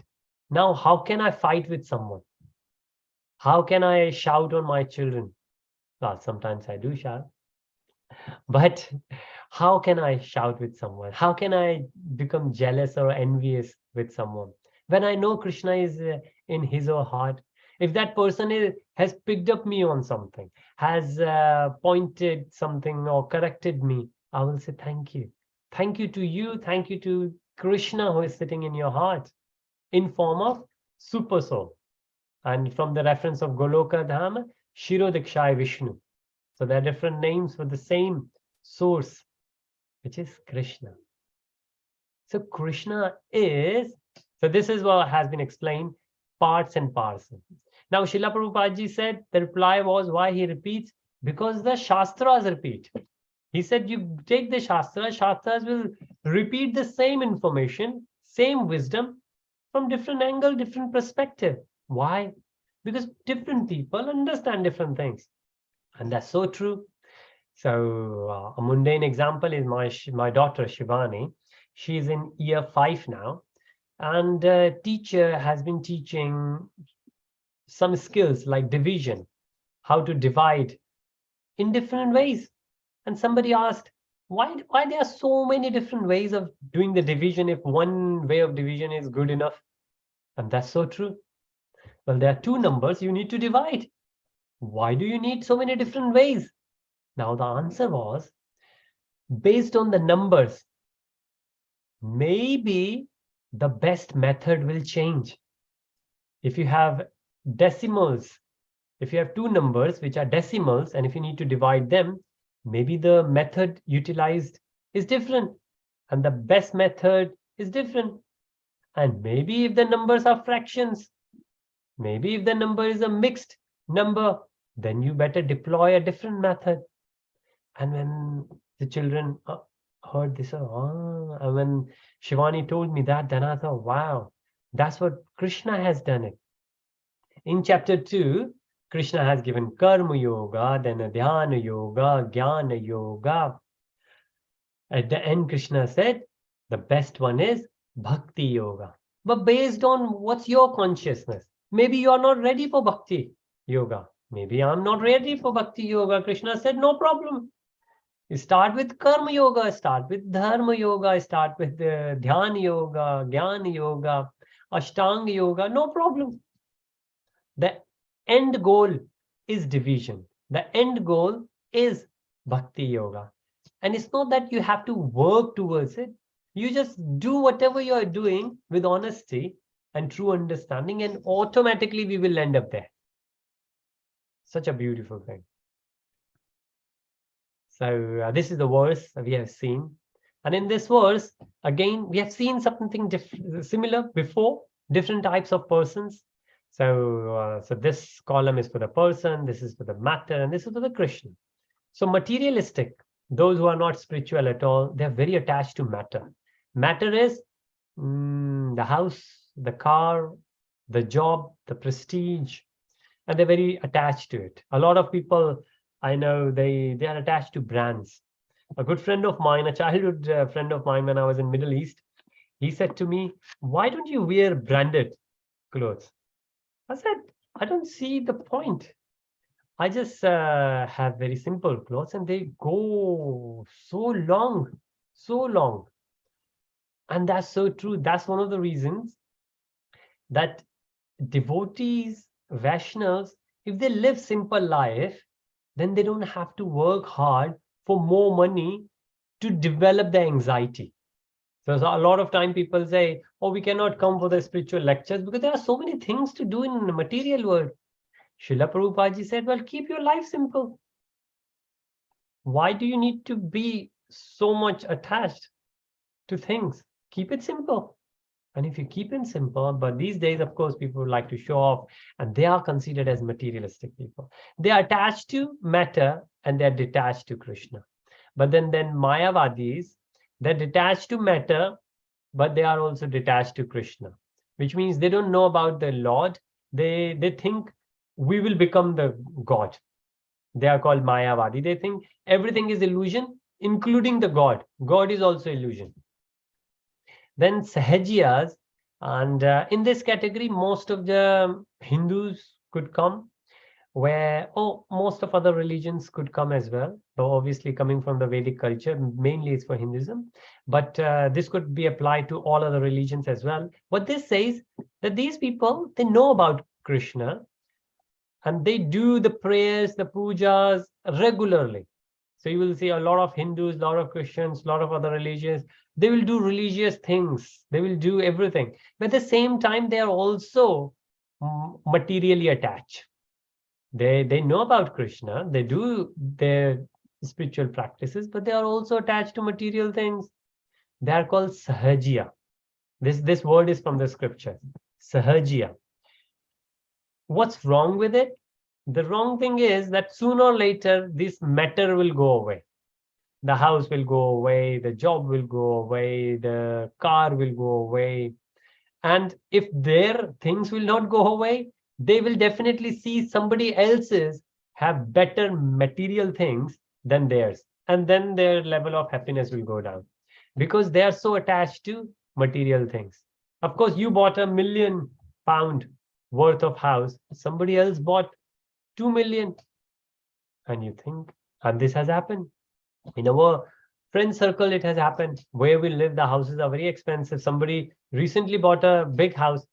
[SPEAKER 1] Now, how can I fight with someone? How can I shout on my children? Well, sometimes I do shout, but how can I shout with someone? How can I become jealous or envious with someone when I know Krishna is in his or heart? If that person has picked up me on something, has pointed something or corrected me, I will say thank you. Thank you to you. Thank you to Krishna who is sitting in your heart in form of super soul. And from the reference of Goloka Dham, Shirodikshai Vishnu. So there are different names for the same source, which is Krishna. So Krishna is, so this is what has been explained, parts and parcels. Now Srila Prabhupada ji said the reply was why he repeats, because the Shastras repeat. He said you take the Shastras will repeat the same information, same wisdom from different angle, different perspective. Why? Because different people understand different things. And that's so true. So a mundane example is my daughter Shivani. She's in year 5 now, and a teacher has been teaching some skills like division, how to divide in different ways. And somebody asked, why there are so many different ways of doing the division if one way of division is good enough? And that's so true. Well, there are two numbers you need to divide. Why do you need so many different ways? Now the answer was, based on the numbers, maybe the best method will change. If you have decimals, if you have two numbers which are decimals, and if you need to divide them, maybe the method utilized is different and the best method is different. And maybe if the numbers are fractions, maybe if the number is a mixed number, then you better deploy a different method. And when the children heard this, and when Shivani told me that, then I thought, wow, that's what Krishna has done it. In chapter 2, Krishna has given Karma Yoga, then a Dhyana Yoga, Jnana Yoga. At the end, Krishna said, the best one is Bhakti Yoga. But based on what's your consciousness, maybe you are not ready for Bhakti Yoga. Maybe I'm not ready for Bhakti Yoga. Krishna said, no problem. You start with Karma Yoga, start with Dharma Yoga, start with Dhyana Yoga, Jnana Yoga, Ashtanga Yoga, no problem. The end goal is division. The end goal is Bhakti Yoga. And it's not that you have to work towards it. You just do whatever you are doing with honesty and true understanding, and automatically we will end up there. Such a beautiful thing. So this is the verse we have seen. And in this verse, again, we have seen something similar before, different types of persons. So this column is for the person, this is for the matter, and this is for the Krishna. So materialistic, those who are not spiritual at all, they're very attached to matter. Matter is the house, the car, the job, the prestige, and they're very attached to it. A lot of people I know, they are attached to brands. A good friend of mine, a childhood friend of mine when I was in Middle East, he said to me, why don't you wear branded clothes? I said, I don't see the point. I just have very simple clothes and they go so long, so long. And that's so true. That's one of the reasons that devotees, Vaishnavas, if they live simple life, then they don't have to work hard for more money to develop the anxiety. So a lot of time people say, oh, we cannot come for the spiritual lectures because there are so many things to do in the material world. Srila Prabhupada ji said, well, keep your life simple. Why do you need to be so much attached to things. Keep it simple. And if you keep it simple, but these days, of course, people like to show off, and they are considered as materialistic people. They are attached to matter and they're detached to Krishna. But then Mayavadis, they're detached to matter, but they are also detached to Krishna, which means they don't know about the Lord. They think we will become the God. They are called Mayavadi. They think everything is illusion, including the God. God is also illusion. Then Sahajiyas, and in this category, most of the Hindus could come, where most of other religions could come as well. So obviously coming from the Vedic culture, mainly it's for Hinduism, but this could be applied to all other religions as well. What this says, that these people, they know about Krishna, and they do the prayers, the pujas regularly. So you will see a lot of Hindus, a lot of Christians, a lot of other religions. They will do religious things. They will do everything. But at the same time, they are also materially attached. They know about Krishna. They do their spiritual practices, but they are also attached to material things. They are called Sahajiya. This word is from the scripture. Sahajiya. What's wrong with it? The wrong thing is that sooner or later, this matter will go away. The house will go away, the job will go away, the car will go away. And if their things will not go away, they will definitely see somebody else's have better material things than theirs. And then their level of happiness will go down because they are so attached to material things. Of course, you bought £1 million worth of house. Somebody else bought 2 million. And you think, and this has happened. In our friend circle, it has happened. Where we live, the houses are very expensive. Somebody recently bought a big house,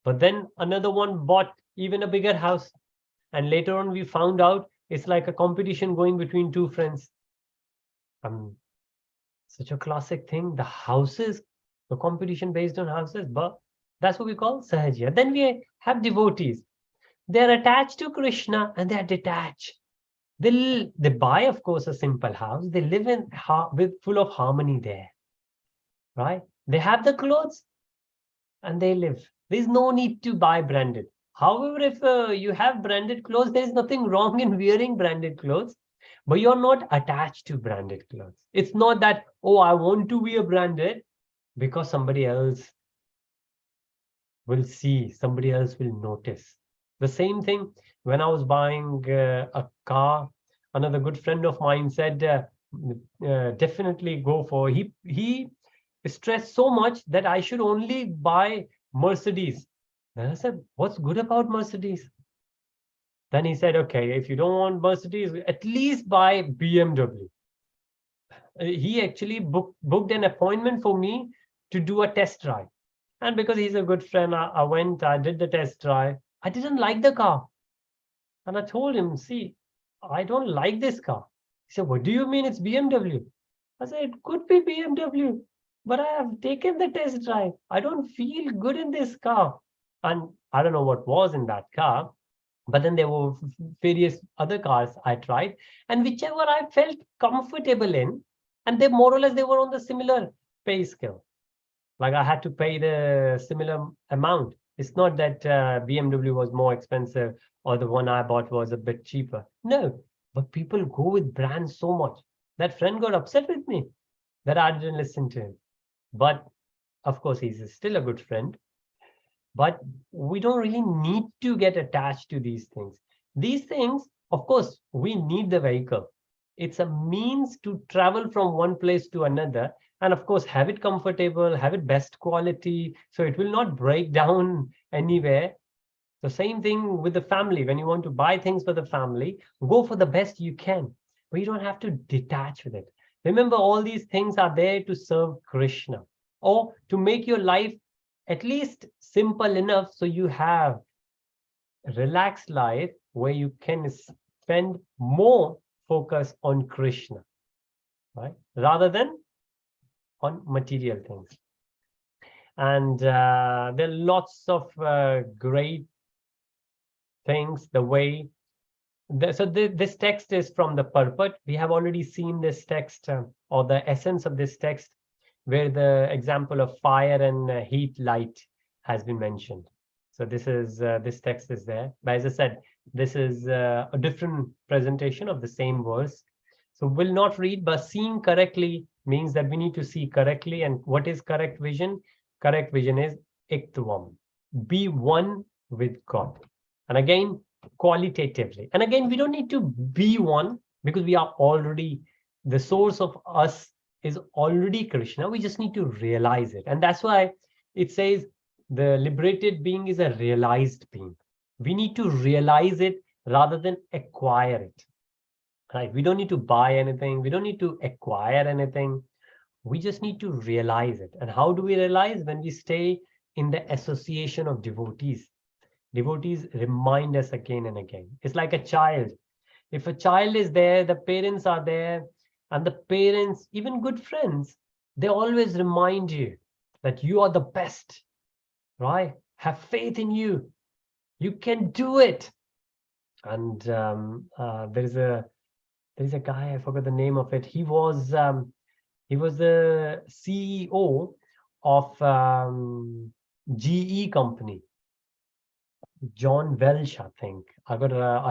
[SPEAKER 1] but then another one bought even a bigger house. And later on, we found out it's like a competition going between two friends. Such a classic thing. The houses, the competition based on houses, but that's what we call Sahajiya. Then we have devotees. They're attached to Krishna and they're detached. They buy, of course, a simple house. They live in with full of harmony there, right? They have the clothes and they live. There's no need to buy branded. However, if you have branded clothes, there's nothing wrong in wearing branded clothes, but you're not attached to branded clothes. It's not that, oh, I want to wear branded because somebody else will see, somebody else will notice. The same thing when I was buying a car, another good friend of mine said, definitely go for, he stressed so much that I should only buy Mercedes. And I said, what's good about Mercedes? Then he said, okay, if you don't want Mercedes, at least buy BMW. He actually booked an appointment for me to do a test drive. And because he's a good friend, I went, I did the test drive. I didn't like the car. And I told him, see, I don't like this car. He said, what do you mean it's BMW? I said, it could be BMW, but I have taken the test drive. I don't feel good in this car. And I don't know what was in that car, but then there were various other cars I tried, and whichever I felt comfortable in, and they more or less, they were on the similar pay scale. Like I had to pay the similar amount. It's not that BMW was more expensive or the one I bought was a bit cheaper. No, but people go with brands so much. That friend got upset with me that I didn't listen to him. But of course, he's still a good friend. But we don't really need to get attached to these things. These things, of course, we need the vehicle. It's a means to travel from one place to another. And of course, have it comfortable, have it best quality, so it will not break down anywhere. The same thing with the family. When you want to buy things for the family, go for the best you can, but you don't have to detach with it. Remember, all these things are there to serve Krishna or to make your life at least simple enough so you have a relaxed life where you can spend more focus on Krishna, right? Rather than on material things. And there are lots of great things, the way This text is from the purport. We have already seen this text or the essence of this text, where the example of fire and heat, light has been mentioned. So this text is there. But as I said, this is a different presentation of the same verse. So we'll not read, but seeing correctly means that we need to see correctly. And what is correct vision? Correct vision is iktvam. Be one with God. And again, qualitatively. And again, we don't need to be one, because we are already, the source of us is already Krishna. We just need to realize it. And that's why it says the liberated being is a realized being. We need to realize it rather than acquire it. Right? We don't need to buy anything. We don't need to acquire anything. We just need to realize it. And how do we realize? When we stay in the association of devotees. Devotees remind us again and again. It's like a child. If a child is there, the parents are there, and the parents, even good friends, they always remind you that you are the best, right? Have faith in you. You can do it. And there is a guy, I forgot the name of it. He was the CEO of GE company. John Welch, I think. I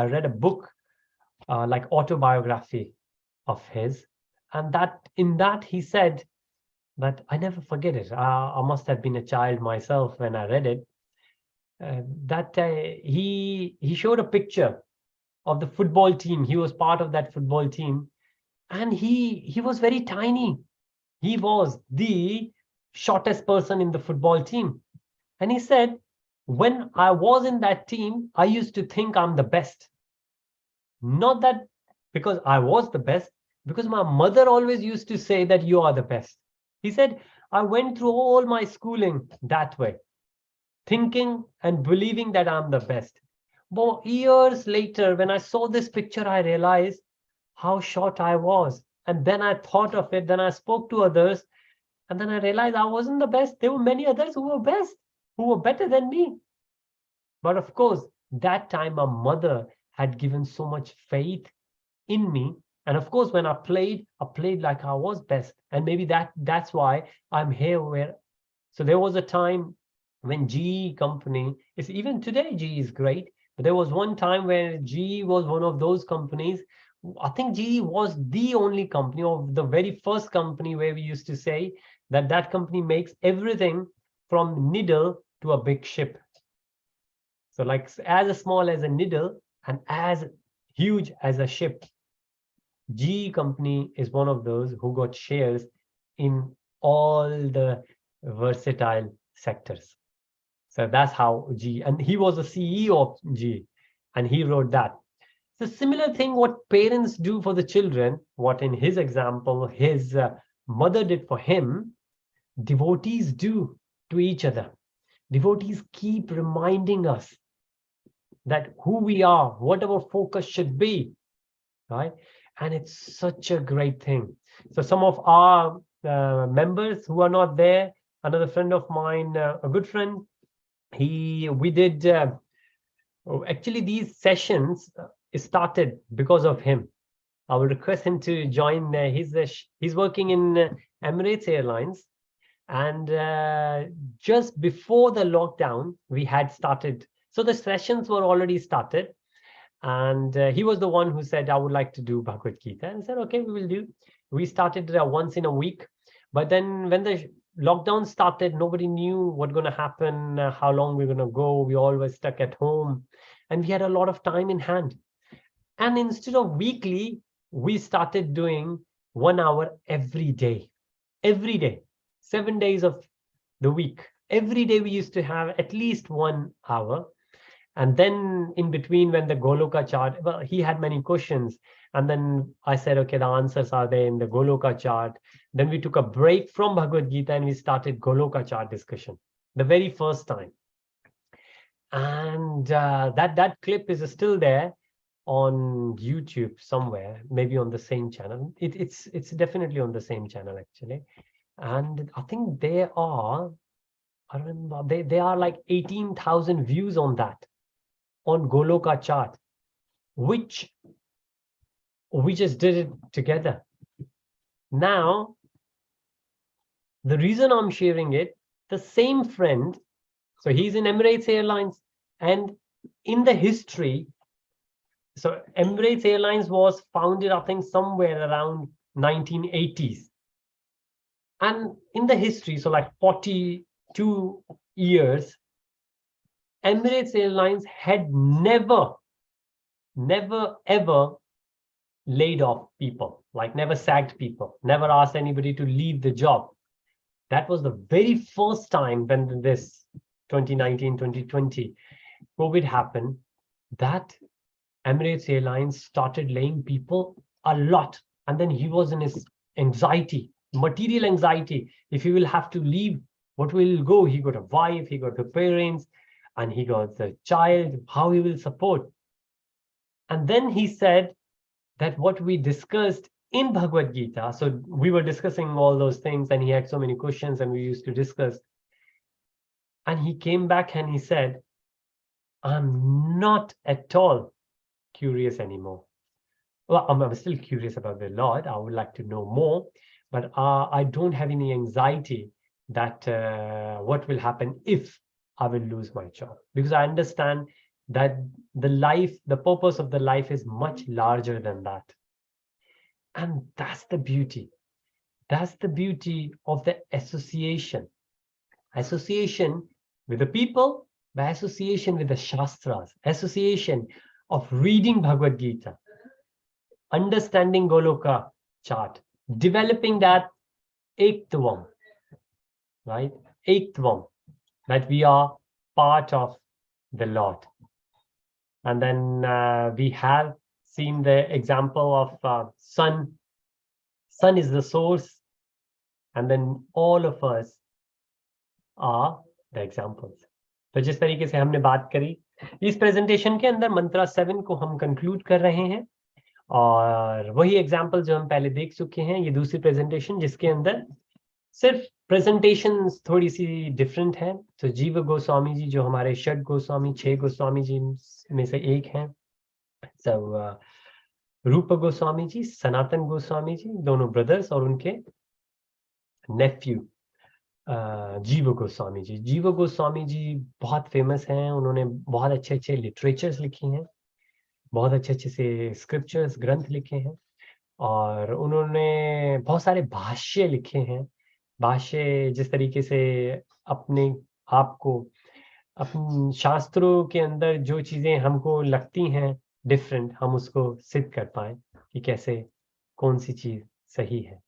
[SPEAKER 1] read a book, like autobiography of his, and in that he said that, I never forget it. I must have been a child myself when I read it. That he showed a picture of the football team. He was part of that football team, and he was very tiny. He was the shortest person in the football team, and he said, when I was in that team, I used to think I'm the best. Not that because I was the best, because my mother always used to say that you are the best. He said, I went through all my schooling that way, thinking and believing that I'm the best. But years later, when I saw this picture, I realized how short I was. And then I thought of it, then I spoke to others, and then I realized I wasn't the best. There were many others who were best, who were better than me. But of course, that time my mother had given so much faith in me. And of course, when I played like I was best. And maybe that's why I'm here. So there was a time when GE company, is even today GE is great, but there was one time where GE was one of those companies. I think GE was the only company, or the very first company, where we used to say that company makes everything from needle to a big ship. So like as small as a needle and as huge as a ship. GE company is one of those who got shares in all the versatile sectors. So that's how GE, and he was the CEO of GE, and he wrote that. So similar thing, what parents do for the children, what in his example, his mother did for him, devotees do to each other. Devotees keep reminding us that who we are, what our focus should be, right? And it's such a great thing. So some of our members who are not there, another friend of mine, a good friend, we did, actually these sessions started because of him. I will request him to join. He's working in Emirates Airlines. And just before the lockdown, we had started. So the sessions were already started. And he was the one who said, I would like to do Bhagavad Gita. And I said, okay, we will do. We started once in a week. But then when the lockdown started, nobody knew what's going to happen, how long we're going to go. We all were stuck at home. And we had a lot of time in hand. And instead of weekly, we started doing 1 hour every day. Every day. 7 days of the week. Every day we used to have at least 1 hour. And then in between, when the Goloka chart, well, he had many questions. And then I said, okay, the answers are there in the Goloka chart. Then we took a break from Bhagavad Gita and we started Goloka chart discussion, the very first time. And that clip is still there on YouTube somewhere, maybe on the same channel. It's definitely on the same channel, actually. And I think there are, I remember, there are like 18,000 views on that, on Goloka chart. which we just did it together. Now, the reason I'm sharing it, the same friend, so he's in Emirates Airlines, and in the history, so Emirates Airlines was founded, I think, somewhere around 1980s. And in the history, so like 42 years, Emirates Airlines had never ever laid off people, like never sacked people, never asked anybody to leave the job. That was the very first time when this 2019, 2020 COVID happened, that Emirates Airlines started laying people a lot. And then he was in his anxiety, material anxiety. If he will have to leave, what will go? He got a wife, he got the parents, and he got the child, how he will support. And then he said that what we discussed in Bhagavad Gita, so we were discussing all those things, and he had so many questions, and we used to discuss. And he came back and he said, I'm not at all curious anymore. Well, I'm still curious about the Lord. I would like to know more, but I don't have any anxiety that what will happen if I will lose my job, because I understand that the purpose of the life is much larger than that. And that's the beauty. That's the beauty of the association. Association with the people, by association with the Shastras, association of reading Bhagavad Gita, understanding Goloka chart, developing that Ektvam, right? Ektvam, that we are part of the Lord. And then we have seen the example of sun. Sun is the source, and then all of us are the examples. तो जिस तरीके से हमने बात करी, इस presentation के अंदर मंत्रा 7 को हम कंक्लूड कर रहे हैं, और वही एग्जाम्पल जो हम पहले देख चुके हैं, ये दूसरी प्रेजेंटेशन जिसके अंदर सिर्फ प्रेजेंटेशन थोड़ी सी डिफरेंट है। तो जीव गोस्वामी जी जो हमारे षड गोस्वामी 6 गोस्वामी जी में से एक हैं, सब रूप गोस्वामी जी, सनातन गोस्वामी जी, दोनों ब्रदर्स, और उनके नेफ्यू जीव गोस्वामी जी। जीव गोस्वामी जी बहुत फेमस हैं, उन्होंने बहुत अच्छे अच्छे लिटरेचर्स लिखी हैं, बहुत अच्छे अच्छे से स्क्रिप्चर्स ग्रंथ लिखे हैं, और उन्होंने बहुत सारे भाष्य लिखे हैं। भाष्य जिस तरीके से अपने आप को, अपने शास्त्रों के अंदर जो चीजें हमको लगती हैं डिफरेंट, हम उसको सिद्ध कर पाए कि कैसे कौन सी चीज सही है,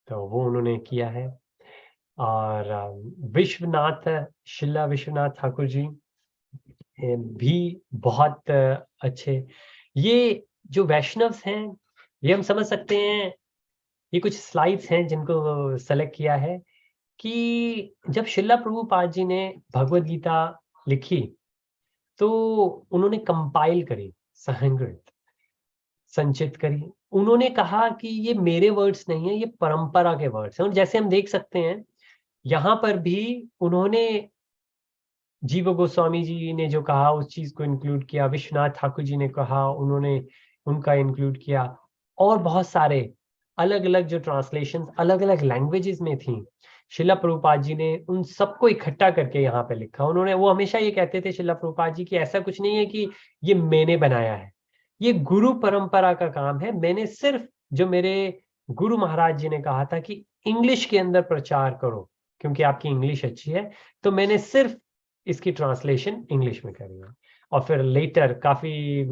[SPEAKER 1] तो वो उन्होंने किया है। और विश्वनाथ, शिला विश्वनाथ ठाकुर जी भी बहुत अच्छे। ये जो वैष्णव्स हैं, ये हम समझ सकते हैं, ये कुछ स्लाइड्स हैं जिनको सेलेक्ट किया है कि जब शिला प्रभुपाद जी ने भगवद गीता लिखी तो उन्होंने कंपाइल करी, संचित करी। उन्होंने कहा कि ये मेरे वर्ड्स नहीं है, ये परंपरा के वर्ड्स हैं। और जैसे हम देख सकते हैं यहाँ पर भी उन्होंने, जीव गोस्वामी जी ने जो कहा उस चीज को इंक्लूड किया, विश्वनाथ ठाकुर जी ने कहा उन्होंने उनका इंक्लूड किया, और बहुत सारे अलग अलग जो ट्रांसलेशंस अलग अलग लैंग्वेजेस में थी, शिला प्रभुपाद जी ने उन सबको इकट्ठा करके यहाँ पे लिखा। उन्होंने, वो हमेशा ये कहते थे शिला प्रभुपाद जी कि ऐसा कुछ नहीं है कि ये मैंने बनाया है, ये गुरु परंपरा का काम है। मैंने सिर्फ जो मेरे गुरु महाराज जी ने कहा था कि इंग्लिश के अंदर प्रचार करो क्योंकि आपकी इंग्लिश अच्छी है, तो मैंने सिर्फ इसकी ट्रांसलेशन इंग्लिश में करी है। और फिर लेटर काफी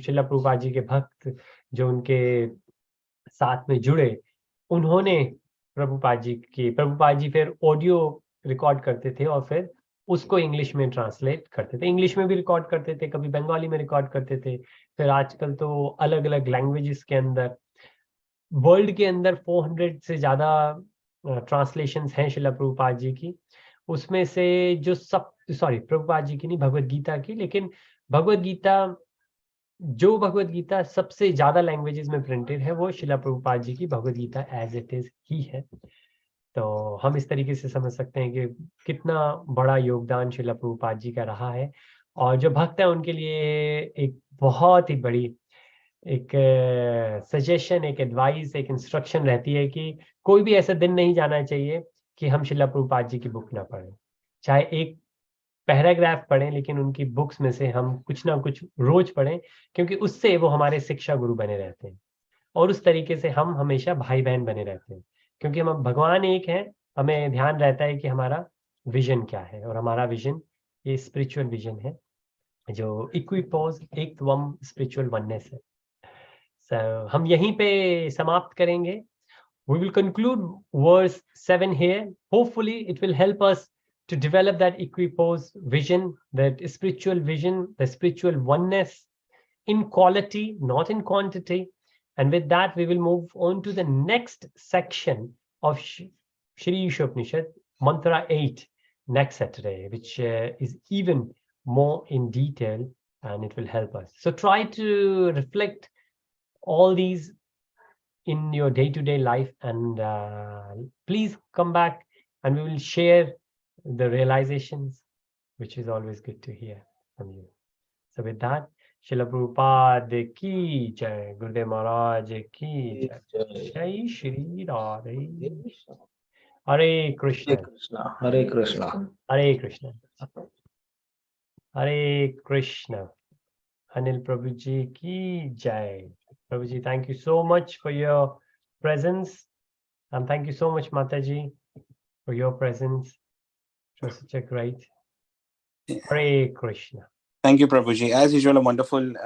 [SPEAKER 1] शिला प्रभुपाद जी के भक्त जो उनके साथ में जुड़े, उन्होंने प्रभुपाद जी फिर ऑडियो रिकॉर्ड करते थे और फिर उसको इंग्लिश में ट्रांसलेट करते थे। इंग्लिश में भी रिकॉर्ड करते थे, कभी बंगाली में रिकॉर्ड करते थे। फिर आजकल तो अलग अलग लैंग्वेजेस के अंदर, वर्ल्ड के अंदर 400 से ज्यादा ट्रांसलेशंस हैं शिला प्रभुपाद जी की। उसमें से जो सब, सॉरी प्रभुपाद जी की नहीं, भगवद गीता की, लेकिन भगवद गीता सबसे ज्यादा लैंग्वेजेस में प्रिंटेड है वो शिला प्रभुपाद जी की Bhagavad Gita as it is ही है। तो हम इस तरीके से समझ सकते हैं कि कितना बड़ा योगदान शिला प्रभुपाद जी का रहा है। और जो भक्त है उनके लिए एक बहुत ही बड़ी एक सजेशन, एक एडवाइस, एक इंस्ट्रक्शन रहती है कि कोई भी ऐसा दिन नहीं जाना चाहिए कि हम श्रील प्रभुपाद जी की बुक ना पढ़ें। चाहे एक पैराग्राफ पढ़ें, लेकिन उनकी बुक्स में से हम कुछ ना कुछ रोज पढ़ें, क्योंकि उससे वो हमारे शिक्षा गुरु बने रहते हैं। और उस तरीके से हम हमेशा भाई-बहन बने रहते हैं, क्योंकि हम भगवान एक हैं, हमें ध्यान रहता है कि हमारा विज़न क्या है, और हमारा विज़न ये स्पिरिचुअल विज़न है, जो इक्विपोज एकत्वम स्पिरिचुअल वननेस है। सो हम यहीं पे समाप्त करेंगे। We will conclude verse 7 here. Hopefully, it will help us to develop that equipose vision, that spiritual vision, the spiritual oneness in quality, not in quantity. And with that, we will move on to the next section of Shri Īśopaniṣad, Mantra 8, next Saturday, which is even more in detail, and it will help us. So try to reflect all these in your day-to-day life, and please come back and we will share the realizations, which is always good to hear from you. So with that, Srila Prabhupada ki jai, Gurudev Maharaj ki jai, Jai Shri Radhe, Hare Krishna,
[SPEAKER 2] Hare Krishna.
[SPEAKER 1] Hare Krishna, Hare Krishna. Anil Prabhuji ki jai. Prabhuji, thank you so much for your presence, and thank you so much, Mataji, for your presence. It was such a great. Hare Krishna.
[SPEAKER 2] Thank you, Prabhuji. As usual, a wonderful